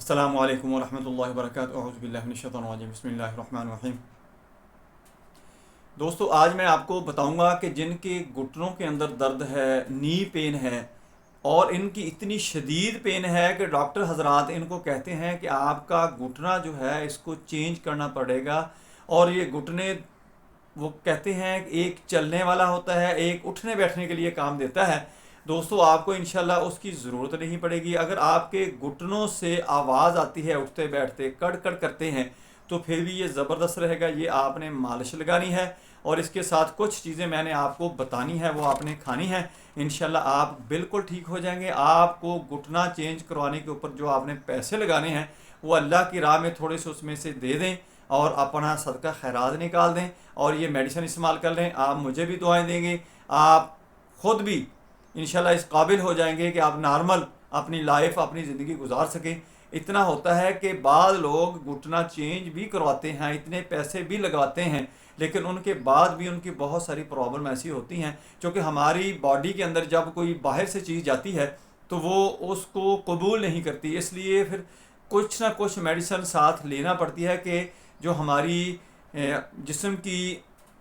अस्सलामु अलैकुम वरहमतुल्लाहि वबरकातुहू अऊज़ु बिल्लाहि मिनश शैतानिर रजीम बिस्मिल्लाहिर रहमानिर रहीम। दोस्तों, आज मैं आपको बताऊंगा कि जिनके घुटनों के अंदर दर्द है, नी पेन है और इनकी इतनी शदीद पेन है कि डॉक्टर हजरात इनको कहते हैं कि आपका घुटना जो है इसको चेंज करना पड़ेगा। और ये घुटने वो कहते हैं एक चलने वाला होता है, एक उठने बैठने के लिए काम देता है। दोस्तों, आपको इंशाल्लाह उसकी ज़रूरत नहीं पड़ेगी। अगर आपके घुटनों से आवाज़ आती है उठते बैठते, कड़ कड़ करते हैं, तो फिर भी ये ज़बरदस्त रहेगा। ये आपने मालिश लगानी है और इसके साथ कुछ चीज़ें मैंने आपको बतानी है, वो आपने खानी है। इंशाल्लाह आप बिल्कुल ठीक हो जाएंगे। आपको घुटना चेंज करवाने के ऊपर जो आपने पैसे लगाने हैं वो अल्लाह की राह में थोड़े से उसमें से दे दें और अपना सदका खैरात निकाल दें और ये मेडिसिन इस्तेमाल कर लें। आप मुझे भी दुआएं देंगे, आप ख़ुद भी इंशाल्लाह इस काबिल हो जाएंगे कि आप नॉर्मल अपनी लाइफ, अपनी ज़िंदगी गुजार सकें। इतना होता है कि बाद लोग घुटना चेंज भी करवाते हैं, इतने पैसे भी लगाते हैं, लेकिन उनके बाद भी उनकी बहुत सारी प्रॉब्लम ऐसी होती हैं क्योंकि हमारी बॉडी के अंदर जब कोई बाहर से चीज़ जाती है तो वो उसको कबूल नहीं करती। इसलिए फिर कुछ ना कुछ मेडिसिन साथ लेना पड़ती है कि जो हमारी जिस्म की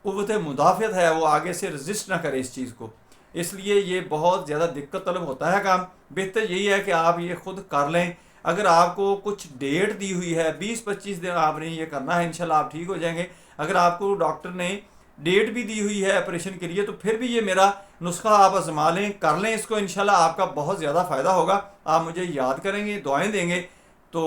क़ुव्वत मुदाफ़त है वो आगे से रजिस्ट ना करे इस चीज़ को। इसलिए ये बहुत ज़्यादा दिक्कत तलब होता है काम। बेहतर यही है कि आप ये ख़ुद कर लें। अगर आपको कुछ डेट दी हुई है 20-25 दिन आपने ये करना है, इंशाल्लाह आप ठीक हो जाएंगे। अगर आपको डॉक्टर ने डेट भी दी हुई है ऑपरेशन के लिए तो फिर भी ये मेरा नुस्खा आप आजमा लें, कर लें इसको। इंशाल्लाह आपका बहुत ज़्यादा फ़ायदा होगा। आप मुझे याद करेंगे, दुआएं देंगे। तो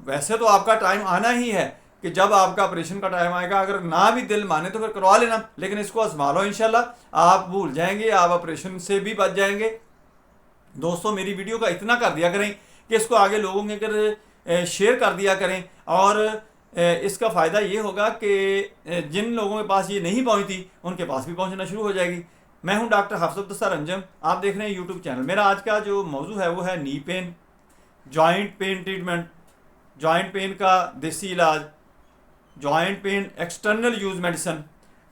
वैसे तो आपका टाइम आना ही है कि जब आपका ऑपरेशन का टाइम आएगा, अगर ना भी दिल माने तो फिर करवा लेना, लेकिन इसको आजमा लो। इंशाल्लाह आप भूल जाएंगे, आप ऑपरेशन से भी बच जाएंगे। दोस्तों, मेरी वीडियो का इतना कर दिया करें कि इसको आगे लोगों के अगर शेयर कर दिया करें और इसका फ़ायदा ये होगा कि जिन लोगों के पास ये नहीं पहुंचती उनके पास भी पहुंचना शुरू हो जाएगी। मैं हूं डॉक्टर हफ्सतुस्सार अंजम, आप देख रहे हैं यूट्यूब चैनल। मेरा आज का जो मौजू है वो है knee pain, joint pain treatment, joint pain का देसी इलाज, joint pain external use medicine.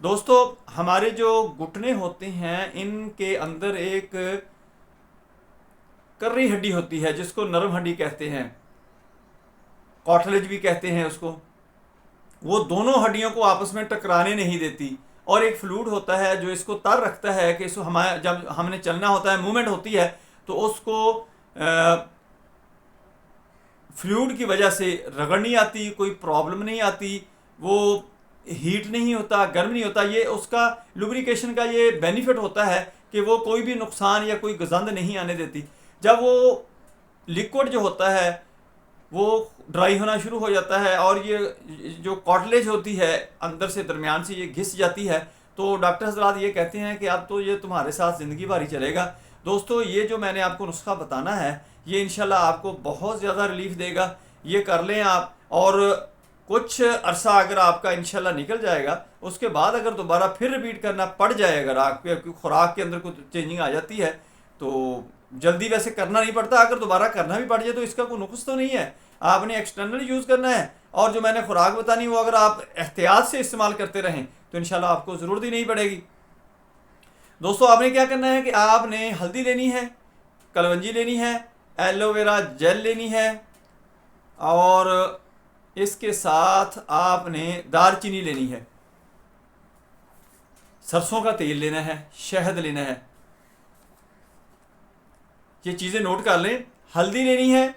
दोस्तों, हमारे जो घुटने होते हैं इनके अंदर एक कर्री हड्डी होती है जिसको नरम हड्डी कहते हैं, कॉटलेज भी कहते हैं उसको। वो दोनों हड्डियों को आपस में टकराने नहीं देती और एक फ्लूइड होता है जो इसको तर रखता है कि इसको हमारे जब हमने चलना होता है, मूवमेंट होती है, तो उसको फ्लूइड की वजह से रगड़ नहीं आती, कोई प्रॉब्लम नहीं आती, वो हीट नहीं होता, गर्म नहीं होता। ये उसका लुब्रिकेशन का ये बेनिफिट होता है कि वो कोई भी नुकसान या कोई गंध नहीं आने देती। जब वो लिक्विड जो होता है वो ड्राई होना शुरू हो जाता है और ये जो कॉटलेज होती है अंदर से दरमियान से ये घिस जाती है, तो डॉक्टर हजरात ये कहते हैं कि अब तो ये तुम्हारे साथ ज़िंदगी भर ही चलेगा। दोस्तों, ये जो मैंने आपको नुस्खा बताना है ये इंशाल्लाह आपको बहुत ज़्यादा रिलीफ देगा। ये कर लें आप और कुछ अरसा अगर आपका इंशाल्लाह निकल जाएगा, उसके बाद अगर दोबारा फिर रिपीट करना पड़ जाए, अगर आपके खुराक के अंदर कुछ चेंजिंग आ जाती है तो जल्दी वैसे करना नहीं पड़ता। अगर दोबारा करना भी पड़ जाए तो इसका कोई नुक्स तो नहीं है। आपने एक्सटर्नल यूज़ करना है और जो मैंने खुराक बतानी वो अगर आप एहतियात से इस्तेमाल करते रहें तो इंशाल्लाह आपको ज़रूरत ही नहीं पड़ेगी। दोस्तों, आपने क्या करना है कि आपने हल्दी लेनी है, कलवंजी लेनी है, एलोवेरा जेल लेनी है और इसके साथ आपने दालचीनी लेनी है, सरसों का तेल लेना है, शहद लेना है। ये चीज़ें नोट कर लें। हल्दी लेनी है,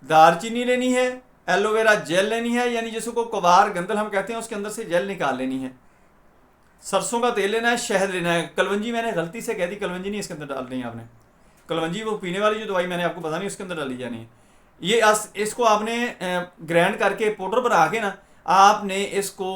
दालचीनी लेनी है, एलोवेरा जेल लेनी है, यानी जिसको कवार गंदल हम कहते हैं उसके अंदर से जेल निकाल लेनी है, सरसों का तेल लेना है, शहद लेना है। कलवंजी मैंने गलती से कह दी, कलवंजी नहीं इसके अंदर डालनी है आपने। कलवंजी वो पीने वाली जो दवाई मैंने आपको बतानी उसके अंदर डाली जानी है। ये इसको आपने ग्राइंड करके पाउडर बना के ना आपने इसको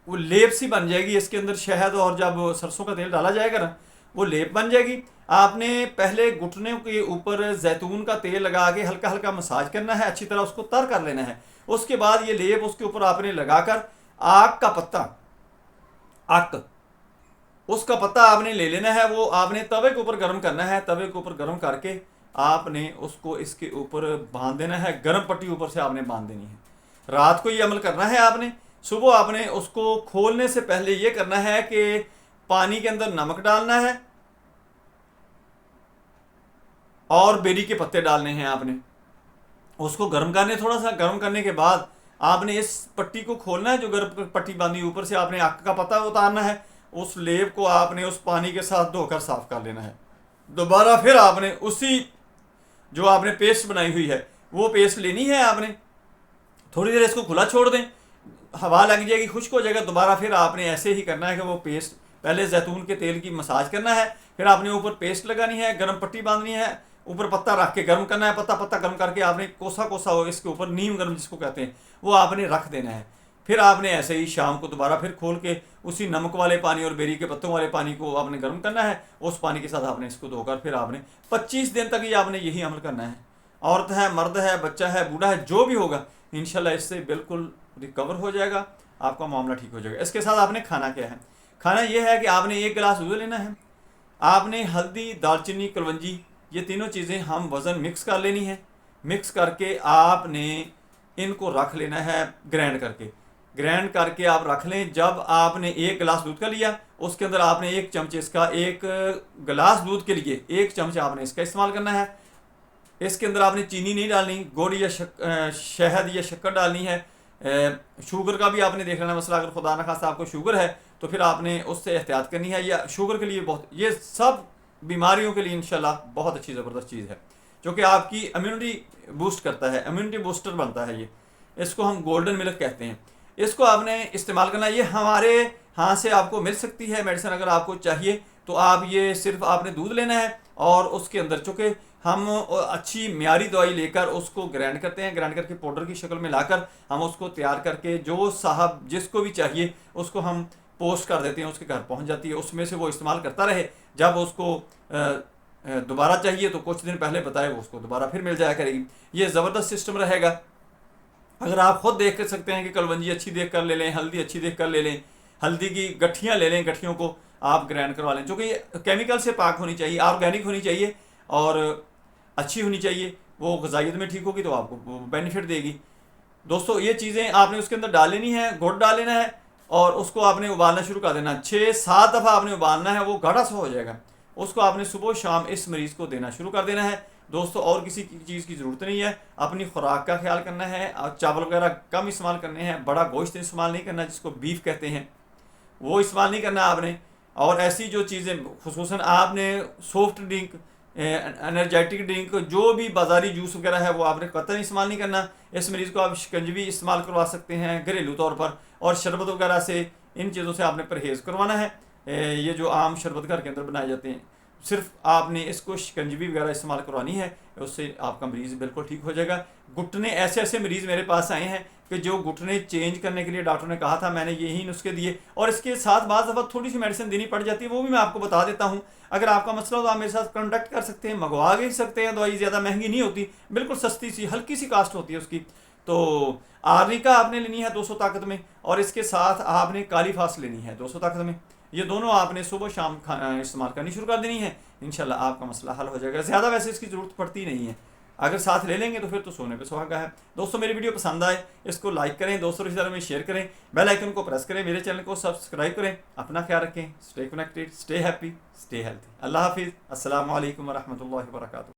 वो लेप सी बन जाएगी इसके अंदर शहद और जब सरसों का तेल डाला जाएगा ना वो लेप बन जाएगी। आपने पहले घुटने के ऊपर जैतून का तेल लगा के हल्का हल्का मसाज करना है, अच्छी तरह उसको तर कर लेना है। उसके बाद ये लेप उसके ऊपर आपने लगाकर आक का पत्ता, आक उसका पत्ता आपने ले लेना है, वो आपने तवे के ऊपर गर्म करना है। तवे के ऊपर गर्म करके आपने उसको इसके ऊपर बांध देना है, गर्म पट्टी ऊपर से आपने बांध देनी है। रात को ये अमल करना है आपने। सुबह आपने उसको खोलने से पहले ये करना है कि पानी के अंदर नमक डालना है और बेरी के पत्ते डालने हैं आपने। उसको गर्म करने, थोड़ा सा गर्म करने के बाद आपने इस पट्टी को खोलना है, जो गर्म पट्टी बांधी ऊपर से आपने अक का पत्ता उतारना है, उस लेप को आपने उस पानी के साथ धोकर साफ कर लेना है। दोबारा फिर आपने उसी जो आपने पेस्ट बनाई हुई है वो पेस्ट लेनी है, आपने थोड़ी देर इसको खुला छोड़ दें, हवा लग जाएगी, खुश्क हो जाएगा। दोबारा फिर आपने ऐसे ही करना है कि वो पेस्ट, पहले जैतून के तेल की मसाज करना है, फिर आपने ऊपर पेस्ट लगानी है, गर्म पट्टी बांधनी है, ऊपर पत्ता रख के गर्म करना है, पत्ता पत्ता गर्म करके आपने कोसा कोसा हो इसके ऊपर नीम गर्म जिसको कहते हैं वो आपने रख देना है। फिर आपने ऐसे ही शाम को दोबारा फिर खोल के उसी नमक वाले पानी और बेरी के पत्तों वाले पानी को आपने गर्म करना है, उस पानी के साथ आपने इसको धोकर फिर आपने 25 दिन तक ये आपने यही अमल करना है। औरत है, मर्द है, बच्चा है, बूढ़ा है, जो भी होगा इंशाल्लाह इससे बिल्कुल रिकवर हो जाएगा, आपका मामला ठीक हो जाएगा। इसके साथ आपने खाना क्या है, खाना यह है कि आपने 1 गिलास दूध लेना है, आपने हल्दी, दालचीनी, कलवंजी, ये तीनों चीज़ें हम वज़न मिक्स कर लेनी है। मिक्स करके आपने इनको रख लेना है ग्राइंड ग्राइंड करके आप रख लें। जब आपने 1 गिलास दूध का लिया, उसके अंदर आपने 1 चम्मच इसका, 1 गिलास दूध के लिए 1 चम्मच आपने इसका इस्तेमाल करना है। इसके अंदर आपने चीनी नहीं डालनी, गुड़ या शहद या शक्कर डालनी है। शुगर का भी आपने देख लेना मसला, अगर खुदा न खास्ता आपको शुगर है तो फिर आपने उससे एहतियात करनी है, या शुगर के लिए बहुत, ये सब बीमारियों के लिए इंशाल्लाह बहुत अच्छी ज़बरदस्त चीज़ है, जो कि आपकी इम्यूनिटी बूस्ट करता है, इम्यूनिटी बूस्टर बनता है ये। इसको हम गोल्डन मिल्क कहते हैं। इसको आपने इस्तेमाल करना, ये हमारे यहाँ से आपको मिल सकती है मेडिसिन, अगर आपको चाहिए तो आप ये सिर्फ आपने दूध लेना है और उसके अंदर, चूँकि हम अच्छी म्यारी दवाई लेकर उसको ग्राइंड करते हैं, ग्राइंड करके पाउडर की शक्ल में लाकर हम उसको तैयार करके जो साहब जिसको भी चाहिए उसको हम पोस्ट कर देते हैं, उसके घर पहुंच जाती है, उसमें से वो इस्तेमाल करता रहे। जब उसको दोबारा चाहिए तो कुछ दिन पहले बताए वो उसको दोबारा फिर मिल जाया करेगी। ये ज़बरदस्त सिस्टम रहेगा। अगर आप खुद देख कर सकते हैं कि कलवंजी अच्छी देख कर ले लें, हल्दी अच्छी देख कर ले लें, हल्दी की गठियाँ ले लें, गठियों को आप ग्राइंड करवा लें, जो कि केमिकल से पाक होनी चाहिए, ऑर्गेनिक होनी चाहिए और अच्छी होनी चाहिए, वो ग़िज़ाइयत में ठीक होगी तो आपको बेनिफिट देगी। दोस्तों ये चीज़ें आपने उसके अंदर डाल लेनी है, गुड़ डाल लेना है और उसको आपने उबालना शुरू कर देना। 6-7 दफ़ा आपने उबालना है, वो गाढ़ा सा हो जाएगा। उसको आपने सुबह शाम इस मरीज़ को देना शुरू कर देना है। दोस्तों और किसी चीज़ की ज़रूरत नहीं है, अपनी खुराक का ख्याल करना है और चावल वगैरह कम इस्तेमाल करने हैं, बड़ा गोश्त इस्तेमाल नहीं करना जिसको बीफ कहते हैं, वो इस्तेमाल नहीं करना आपने। और ऐसी जो चीज़ें खुसूसन आपने सॉफ्ट ड्रिंक, एनर्जेटिक ड्रिंक, जो भी बाज़ारी जूस वगैरह है वो आपने कतई इस्तेमाल नहीं करना। इस मरीज़ को आप शिकंजवी इस्तेमाल करवा सकते हैं घरेलू तौर पर, और शरबत वगैरह से, इन चीज़ों से आपने परहेज़ करवाना है। ये जो आम शरबत घर के अंदर बनाए जाते हैं, सिर्फ आपने इसको शिकंजवी वगैरह इस्तेमाल करवानी है, उससे आपका मरीज़ बिल्कुल ठीक हो जाएगा। घुटने, ऐसे ऐसे मरीज़ मेरे पास आए हैं कि जो घुटने चेंज करने के लिए डॉक्टर ने कहा था, मैंने यही नुस्खे दिए, और इसके साथ बाज़ दफ़ा थोड़ी सी मेडिसिन देनी पड़ जाती है, वो भी मैं आपको बता देता हूँ। अगर आपका मसला हो तो आप मेरे साथ कॉन्टैक्ट कर सकते हैं, मंगवा भी सकते हैं। दवाई ज़्यादा महंगी नहीं होती, बिल्कुल सस्ती सी हल्की सी कास्ट होती है उसकी। तो आर्निका आपने लेनी है 200 ताकत में, और इसके साथ आपने काली फास्ट लेनी है 200 ताकत में। ये दोनों आपने सुबह शाम इस्तेमाल करनी शुरू कर देनी है, इंशाल्लाह आपका मसला हल हो जाएगा। ज़्यादा वैसे इसकी ज़रूरत पड़ती नहीं है, अगर साथ ले लेंगे तो फिर तो सोने पे सुहागा है। दोस्तों मेरी वीडियो पसंद आए इसको लाइक करें, दोस्तों रिश्तेदारों में शेयर करें, बेल आइकन को प्रेस करें, मेरे चैनल को सब्सक्राइब करें। अपना ख्याल रखें, stay connected, stay happy, stay healthy. अल्लाह हाफिज़, अस्सलामु अलैकुम वरहमतुल्लाहि वबरकातुहू।